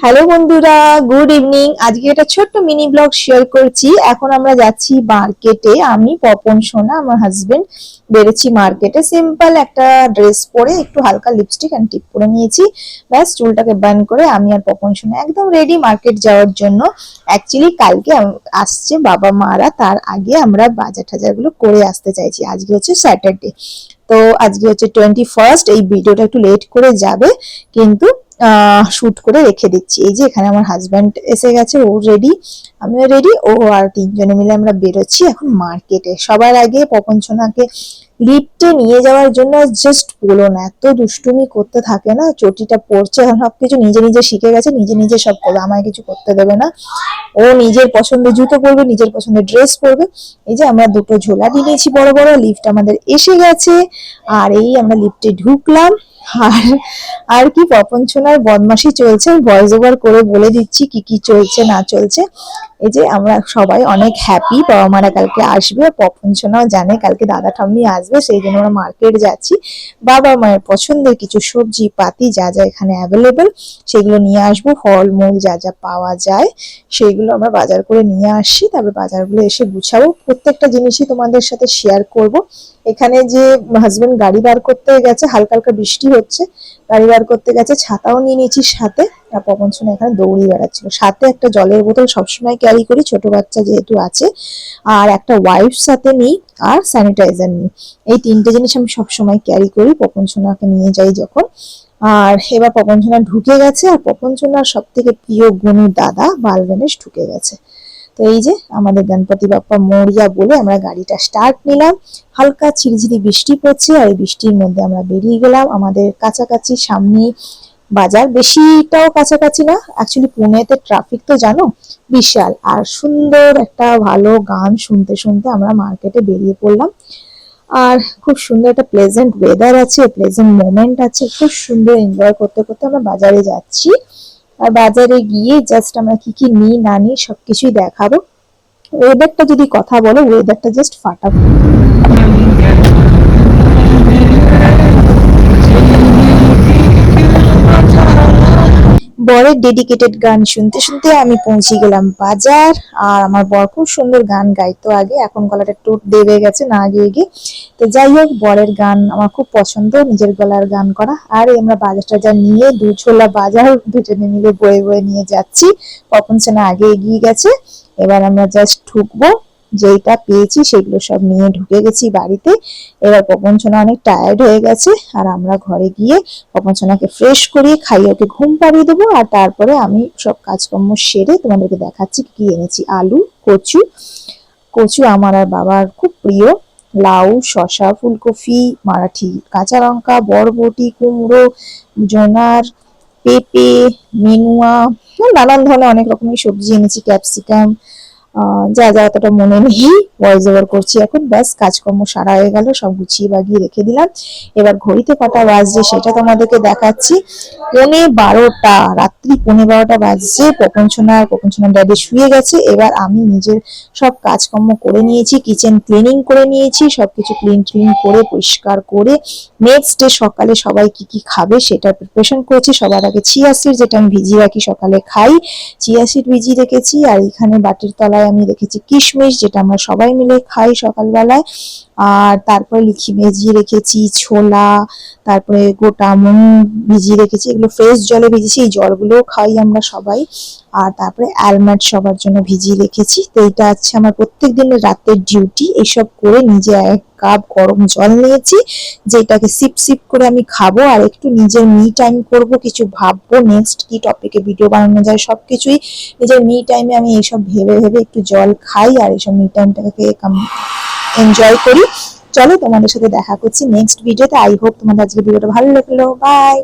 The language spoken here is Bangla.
হ্যালো বন্ধুরা, গুড ইভিনিং। আজকে একটা ছোট্ট মিনি ব্লগ শেয়ার করছি। এখন আমরা যাচ্ছি মার্কেটে। আমি, পপন, সোনা, আমার হাজবেন্ড বেরোচ্ছি মার্কেটে। সিম্পল একটা ড্রেস পরে একটু হালকা লিপস্টিক এন্ড টিপ পরে নিয়েছি। ব্যাস চুলটাকে বান করে আমি আর পপন সোনা একদম রেডি মার্কেট যাওয়ার জন্য। অ্যাকচুয়ালি কালকে আসছে বাবা মারা, তার আগে আমরা বাজার টাজার গুলো করে আসতে চাইছি। আজকে হচ্ছে স্যাটারডে, তো আজকে হচ্ছে 21st। এই ভিডিওটা একটু লেট করে যাবে, কিন্তু শুট করে রেখে দিচ্ছি। এই যে এখানে আমার হাজব্যান্ড এসে গেছে, ও রেডি, আমিও রেডি, ও আর তিনজনে মিলে আমরা বেরোচ্ছি এখন মার্কেটে। সবার আগে পপঞ্চনাকে লিফটে নিয়ে যাওয়ার জন্য, জাস্ট বলো না, এত দুষ্টুমি করতে থাকে না। চটিটা পরছে, এখন সবকিছু নিজে নিজে শিখে গেছে, নিজে নিজে সব করবে, আমায় কিছু করতে দেবে না। ও নিজের পছন্দের জুতো পরবে, নিজের পছন্দের ড্রেস পরবে। এই যে আমরা দুটো ঝোলা নিয়েছি বড় বড়, লিফট আমাদের এসে গেছে। আর এই আমরা লিফটে ঢুকলাম। আর আর কি পপঞ্চনার বদমাশি চলছে, ভয়েস ওভার করে বলে দিচ্ছি কি কি চলছে না চলছে। এই যে আমরা সবাই অনেক হ্যাপি, বাবা মারা কালকে আসবে, পপঞ্চনাও জানে কালকে দাদা ঠাম্মি আসবে, সেই জন্য আমরা মার্কেট যাচ্ছি। বাবা মায়ের পছন্দের কিছু সবজি পাতি যা যা এখানে অ্যাভেলেবেল সেগুলো নিয়ে আসবো। ফলমূল যা যা পাওয়া যায় সেগুলো আমরা বাজার করে নিয়ে আসি, তারপর বাজারগুলো এসে গুছাবো। প্রত্যেকটা জিনিসই তোমাদের সাথে শেয়ার করব। এখানে যে হাজবেন্ড গাড়ি বার করতে গেছে, হালকা হালকা বৃষ্টি হচ্ছে, গাড়ি বার করতে গেছে, ছাতাও নিয়ে নিয়েছি সাথে। আর পবন সোনা এখানে দৌড়ি বেড়াচ্ছিল। সাথে একটা জলের বোতল সবসময় ক্যারি করি, ছোট বাচ্চা যেহেতু আছে। আর একটা ওয়াইপ সাথে নিই, আর স্যানিটাইজার নিই। এই তিনটে জিনিস আমি সবসময় ক্যারি করি পপন সোনাকে নিয়ে যাই যখন। আর এবার পপন সোনা ঢুকে গেছে, আর পপন সোনার সব থেকে প্রিয় গুণী দাদা বালগণেশ ঢুকে গেছে। তো এই যে আমাদের গণপতি বাপ্পা মরিয়া বলে আমরা গাড়িটা স্টার্ট নিলাম। হালকা ঝিরিঝিরি বৃষ্টি পড়ছে, আর এই বৃষ্টির মধ্যে আমরা বেরিয়ে গেলাম। আমাদের কাছাকাছি সামনে বাজার, বেশিটাও কাছাকাছি না। অ্যাকচুয়ালি পুনেতে ট্রাফিক তো জানো বিশাল। আর সুন্দর একটা ভালো গান শুনতে শুনতে আমরা মার্কেটে বেরিয়ে পড়লাম। আর খুব সুন্দর একটা প্লেজেন্ট ওয়েদার আছে, প্লেজেন্ট মোমেন্ট আছে, খুব সুন্দর এনজয় করতে করতে আমরা বাজারে যাচ্ছি। আর বাজারে গিয়ে জাস্ট আমরা কি কি নিই না নিই সবকিছুই দেখাবো। ওয়েদারটা যদি কথা বলো, ওয়েদারটা জাস্ট ফাটাফাটি। বরের ডেডিকেটেড গান শুনতে শুনতে আমি পৌঁছে গেলাম বাজার। আর আমার বর খুব সুন্দর গান গাইতো আগে, এখন গলাটা একটু দেবে গেছে না গিয়ে গিয়ে। তো যাই হোক, বরের গান আমার খুব পছন্দ, নিজের গলার গান করা। আর আমরা বাজার টাজার নিয়ে দু ছোলা বাজার দুজনে মিলে বয়ে বয়ে নিয়ে যাচ্ছি। পপন সেনা আগে এগিয়ে গেছে। এবার আমরা জাস্ট ঢুকবো, যেইটা পেয়েছি সেগুলো সব নিয়ে ঢুকে গেছি বাড়িতে। এবার পপন সোনা অনেক টায়ার্ড হয়ে গেছে, আর আমরা ঘরে গিয়ে পপন সোনাকে ফ্রেশ করিয়ে খাইয়ে ওকে ঘুম পাড়িয়ে দেবো। আর তারপরে আমি সব কাজকর্ম সেরে তোমাদেরকে দেখাচ্ছি কি এনেছি। আলু, কচু, কচু আমার আর বাবার খুব প্রিয়, লাউ, শসা, ফুলকপি, মারাঠি কাঁচা লঙ্কা, বরবটি, কুমড়ো, জোনার, পেঁপে, নেনুয়া, নানান ধরনের অনেক রকমের সবজি এনেছি, ক্যাপসিকাম, যা যা অতটা মনে নেই, ভয়েস ওভার করছি এখন। ব্যাস কাজকর্ম সারা হয়ে গেল, সব গুছিয়ে বাগিয়ে রেখে দিলাম। এবার ঘড়িতে কটা বাজছে সেটা তোমাদেরকে দেখাচ্ছি। 12:15, রাত্রি 12:15 বাজছে। পপন সোনার ড্যাডি শুয়ে গেছে। এবার আমি নিজের সব কাজকর্ম করে নিয়েছি, কিচেন ক্লিনিং করে নিয়েছি, সবকিছু ক্লিন করে পরিষ্কার করে নেক্সট ডে সকালে সবাই কি কি খাবে সেটা প্রিপারেশন করেছি। সবার আগে চিয়া সিড, যেটা আমি ভিজিয়ে রাখি সকালে খাই, চিয়া সিড ভিজিয়ে রেখেছি। আর এখানে বাটির তলায় আমি রেখেছি কিশমিশ, যেটা আমরা সবাই মিলে খাই সকালবেলায়। আর তারপরে ভিজিয়ে রেখেছি ছোলা, তারপরে গোটা মুগ ভিজিয়ে রেখেছি, এগুলো ফ্রেশ জলে ভিজিয়েছি, এই জলগুলো খাই আমরা সবাই। আর তারপরে অ্যালমন্ড সবার জন্য ভিজিয়ে রেখেছি। তো এটা আছে আমার প্রত্যেক দিনের রাতের ডিউটি। এসব করে নিজে 1 কাপ গরম জল নিয়েছি, যেটাকে সিপ সিপ করে আমি খাবো। আর একটু নিজের মি টাইম করব, কিছু ভাববো নেক্সট কি টপিকে ভিডিও বানানো যায়, সবকিছুই নিজের মি টাইমে আমি এইসব ভেবে ভেবে একটু জল খাই, আর এইসব মি টাইমটাকে এনজয় করি। চলো তোমাদের সাথে দেখা করছি নেক্সট ভিডিওতে। আই হোপ তোমাদের আজকে ভিডিওটা ভালো লাগলো। বাই।